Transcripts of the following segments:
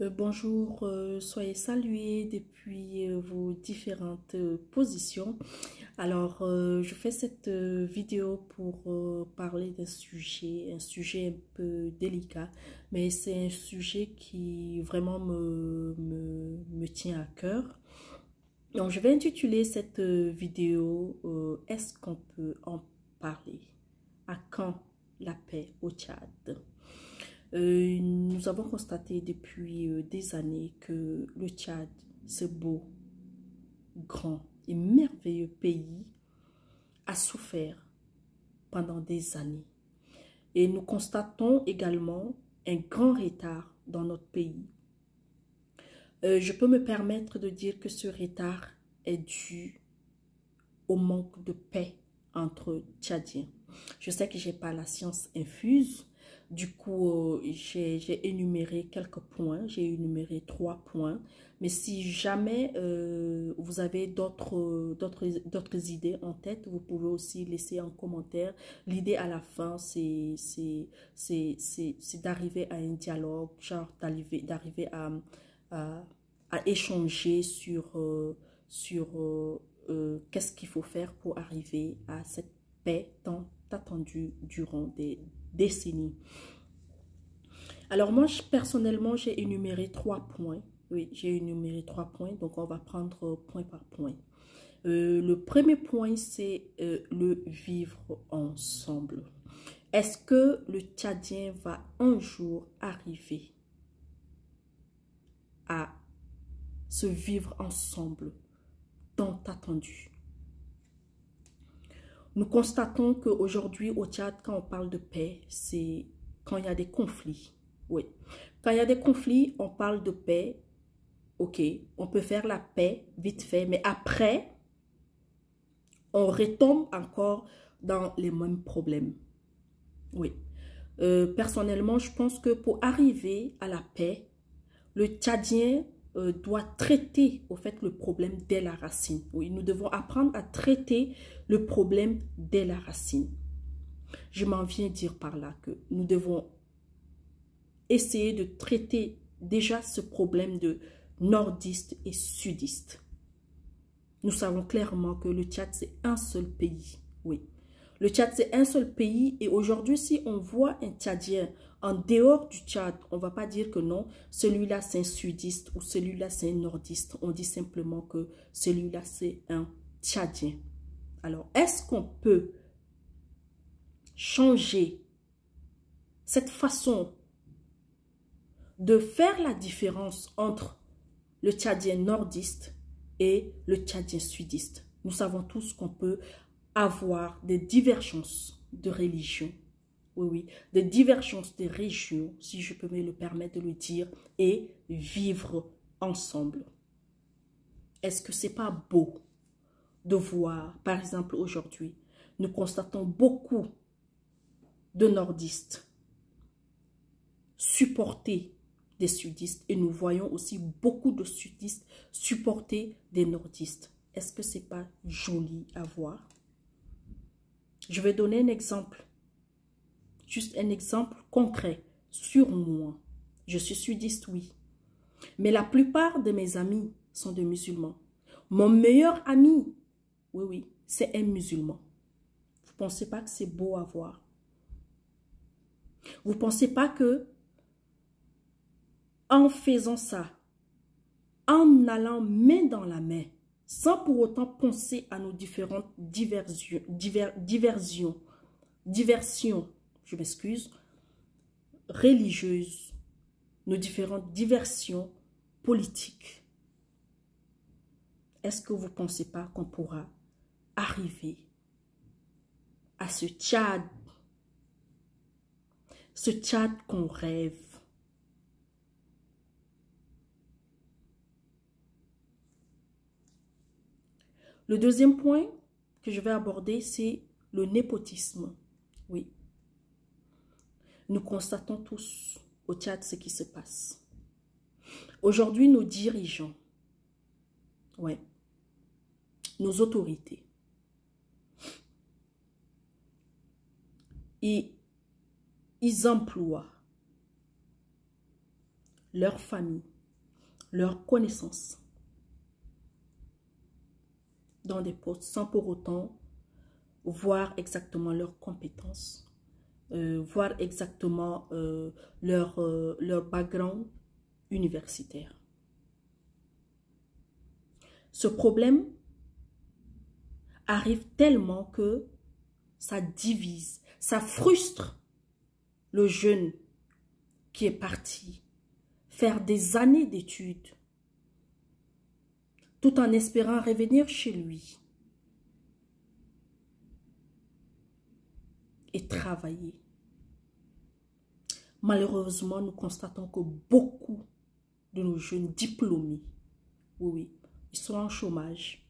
Bonjour, soyez salués depuis vos différentes positions. Alors, je fais cette vidéo pour parler un sujet un peu délicat, mais c'est un sujet qui vraiment me tient à cœur. Donc, je vais intituler cette vidéo Est-ce qu'on peut en parler? À quand la paix au Tchad? Nous avons constaté depuis des années que le Tchad, ce beau, grand et merveilleux pays, a souffert pendant des années. Et nous constatons également un grand retard dans notre pays. Je peux me permettre de dire que ce retard est dû au manque de paix entre Tchadiens. Je sais que je n'ai pas la science infuse. Du coup, j'ai énuméré quelques points. J'ai énuméré 3 points. Mais si jamais vous avez d'autres idées en tête, vous pouvez aussi laisser en commentaire. L'idée à la fin, c'est d'arriver à un dialogue, genre d'arriver à échanger sur qu'est-ce qu'il faut faire pour arriver à cette paix tant attendue durant des décennies. Alors moi, personnellement, j'ai énuméré 3 points. Oui, j'ai énuméré 3 points, donc on va prendre point par point. Le premier point, c'est le vivre ensemble. Est-ce que le Tchadien va un jour arriver à se vivre ensemble tant attendu? Nous constatons qu'aujourd'hui au Tchad, quand on parle de paix, c'est quand il y a des conflits. Oui. Quand il y a des conflits, on parle de paix. Ok, on peut faire la paix vite fait, mais après, on retombe encore dans les mêmes problèmes. Oui. Personnellement, je pense que pour arriver à la paix, le Tchadien doit traiter au fait le problème dès la racine. Oui, nous devons apprendre à traiter le problème dès la racine. Je m'en viens dire par là que nous devons essayer de traiter déjà ce problème de nordiste et sudiste. Nous savons clairement que le Tchad, c'est un seul pays. Oui. Le Tchad, c'est un seul pays. Et aujourd'hui, si on voit un Tchadien en dehors du Tchad, on ne va pas dire que non, celui-là, c'est un sudiste ou celui-là, c'est un nordiste. On dit simplement que celui-là, c'est un Tchadien. Alors, est-ce qu'on peut changer cette façon de faire la différence entre le Tchadien nordiste et le Tchadien sudiste? Nous savons tous qu'on peut avoir des divergences de religion, oui, oui, des divergences de régions, si je peux me le permettre de le dire, et vivre ensemble. Est-ce que c'est pas beau de voir, par exemple aujourd'hui, nous constatons beaucoup de nordistes supporter des sudistes et nous voyons aussi beaucoup de sudistes supporter des nordistes. Est-ce que c'est pas joli à voir? Je vais donner un exemple, juste un exemple concret sur moi. Je suis sudiste, oui, mais la plupart de mes amis sont des musulmans. Mon meilleur ami, oui, oui, c'est un musulman. Vous ne pensez pas que c'est beau à voir? Vous ne pensez pas que en faisant ça, en allant main dans la main, sans pour autant penser à nos différentes diversions, je m'excuse, religieuses, nos différentes diversions politiques. Est-ce que vous ne pensez pas qu'on pourra arriver à ce Tchad qu'on rêve? Le deuxième point que je vais aborder, c'est le népotisme. Oui. Nous constatons tous au Tchad ce qui se passe. Aujourd'hui, nos dirigeants, ouais, nos autorités, ils emploient leur famille, leurs connaissances dans des postes sans pour autant voir exactement leurs compétences, voir exactement leur background universitaire. Ce problème arrive tellement que ça divise, ça frustre le jeune qui est parti faire des années d'études tout en espérant revenir chez lui et travailler. Malheureusement, nous constatons que beaucoup de nos jeunes diplômés, oui, ils sont en chômage.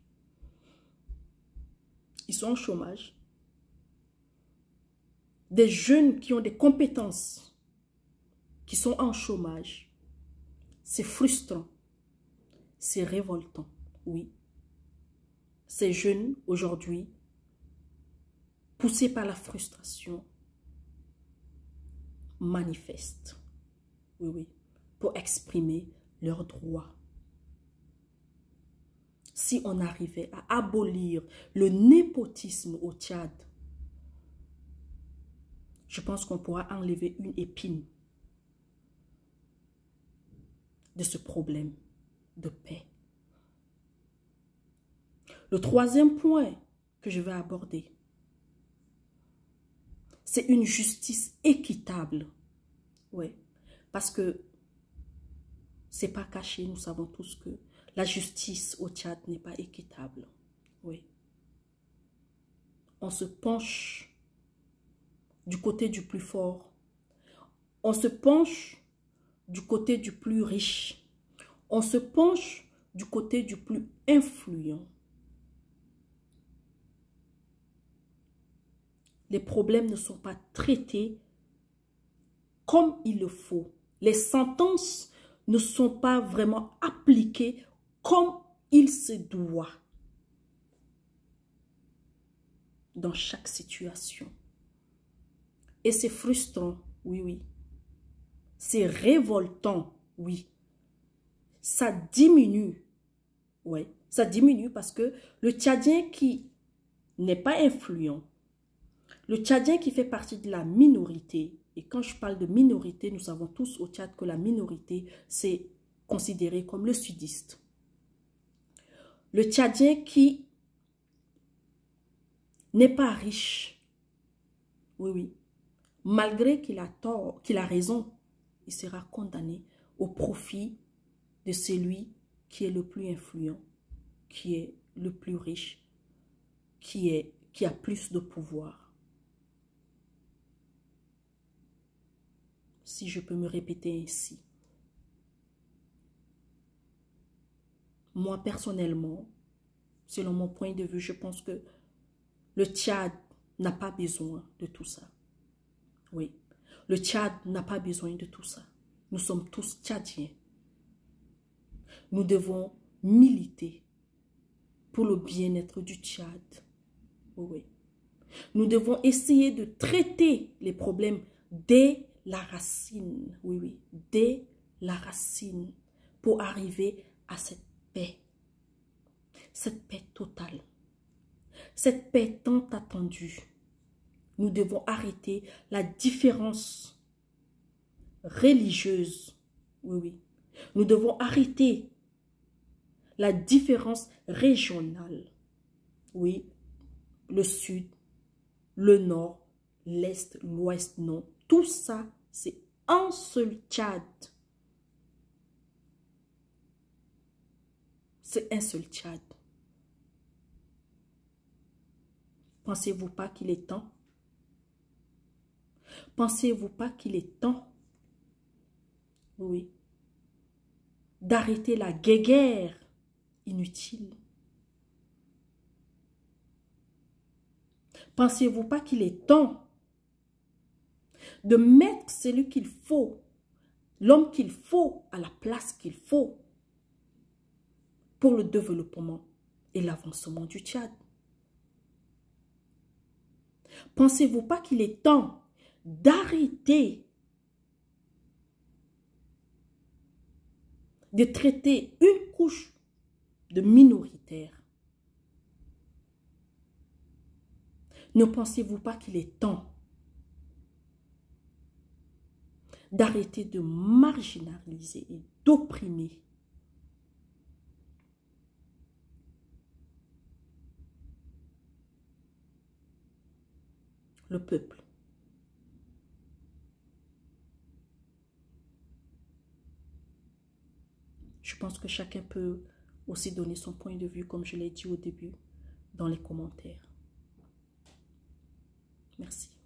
Ils sont en chômage. Des jeunes qui ont des compétences, qui sont en chômage. C'est frustrant. C'est révoltant, oui. Ces jeunes, aujourd'hui, poussés par la frustration, manifestent, oui, oui, pour exprimer leurs droits. Si on arrivait à abolir le népotisme au Tchad, je pense qu'on pourra enlever une épine de ce problème de paix. Le troisième point que je vais aborder, c'est une justice équitable. Oui, parce que c'est pas caché, nous savons tous que la justice au Tchad n'est pas équitable. Oui. On se penche du côté du plus fort. On se penche du côté du plus riche. On se penche du côté du plus influent. Les problèmes ne sont pas traités comme il le faut. Les sentences ne sont pas vraiment appliquées comme il se doit dans chaque situation. Et c'est frustrant, oui, oui. C'est révoltant, oui. Ça diminue, oui. Ça diminue parce que le Tchadien qui n'est pas influent, le Tchadien qui fait partie de la minorité, et quand je parle de minorité, nous savons tous au Tchad que la minorité, c'est considéré comme le sudiste. Le Tchadien qui n'est pas riche, oui, oui, malgré qu'il a tort, qu'il a raison, il sera condamné au profit de celui qui est le plus influent, qui est le plus riche, qui a plus de pouvoir. Si je peux me répéter ainsi. Moi, personnellement, selon mon point de vue, je pense que le Tchad n'a pas besoin de tout ça. Oui, le Tchad n'a pas besoin de tout ça. Nous sommes tous Tchadiens. Nous devons militer pour le bien-être du Tchad. Oui, oui. Nous devons essayer de traiter les problèmes dès la racine. Oui, oui, dès la racine pour arriver à cette paix. Cette paix totale. Cette paix tant attendue. Nous devons arrêter la différence religieuse. Oui, oui. Nous devons arrêter la différence régionale. Oui, le sud, le nord, l'est, l'ouest, non. Tout ça, c'est un seul Tchad. C'est un seul Tchad. Pensez-vous pas qu'il est temps? Pensez-vous pas qu'il est temps? Oui. D'arrêter la guéguerre inutile. Pensez-vous pas qu'il est temps de mettre celui qu'il faut, l'homme qu'il faut à la place qu'il faut pour le développement et l'avancement du Tchad? Pensez-vous pas qu'il est temps d'arrêter de traiter une couche de minoritaire. Ne pensez-vous pas qu'il est temps d'arrêter de marginaliser et d'opprimer le peuple? Je pense que chacun peut aussi donner son point de vue, comme je l'ai dit au début, dans les commentaires. Merci.